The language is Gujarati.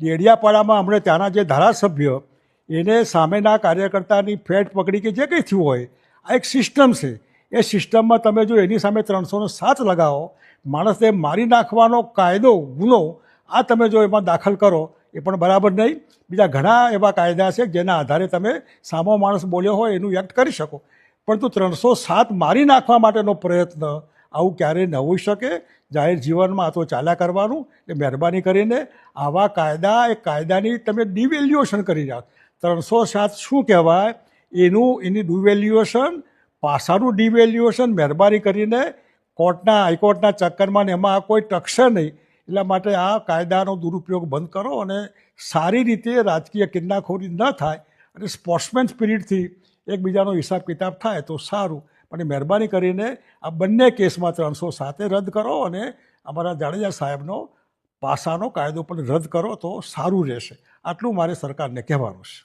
ડેડિયાપાડામાં હમણાં ત્યાંના જે ધારાસભ્ય એને સામેના કાર્યકર્તાની ફેટ પકડી કે જે કંઈ થયું હોય, આ એક સિસ્ટમ છે. એ સિસ્ટમમાં તમે જો એની સામે 307 લગાવો, માણસને મારી નાખવાનો કાયદો ગુનો આ તમે જો એમાં દાખલ કરો એ પણ બરાબર નહીં. બીજા ઘણા એવા કાયદા છે જેના આધારે તમે સામો માણસ બોલ્યો હોય એનું એક્ટ કરી શકો, પરંતુ 307 મારી નાખવા માટેનો પ્રયત્ન આવું ક્યારેય ન હોઈ શકે. જાહેર જીવનમાં આ તો ચાલ્યા કરવાનું. એ મહેરબાની કરીને આવા કાયદા એ કાયદાની તમે ડિવેલ્યુએશન કરી રહ્યા. 307 શું કહેવાય એની ડિવેલ્યુએશન, પાસાનું ડિવેલ્યુએશન મહેરબાની કરીને હાઈકોર્ટના ચક્કરમાં ને એમાં કોઈ ટકશે નહીં. એટલા માટે આ કાયદાનો દુરુપયોગ બંધ કરો અને સારી રીતે રાજકીય કિન્નાખોરી ન થાય અને સ્પોર્ટ્સમેન સ્પિરિટથી એકબીજાનો હિસાબ કિતાબ થાય તો સારું. પણ મહેરબાની કરીને આ બંને કેસમાં 307 રદ કરો અને અમારા જાડેજા સાહેબનો પાસાનો કાયદો પણ રદ કરો તો સારું રહેશે. આટલું મારે સરકારને કહેવાનું છે.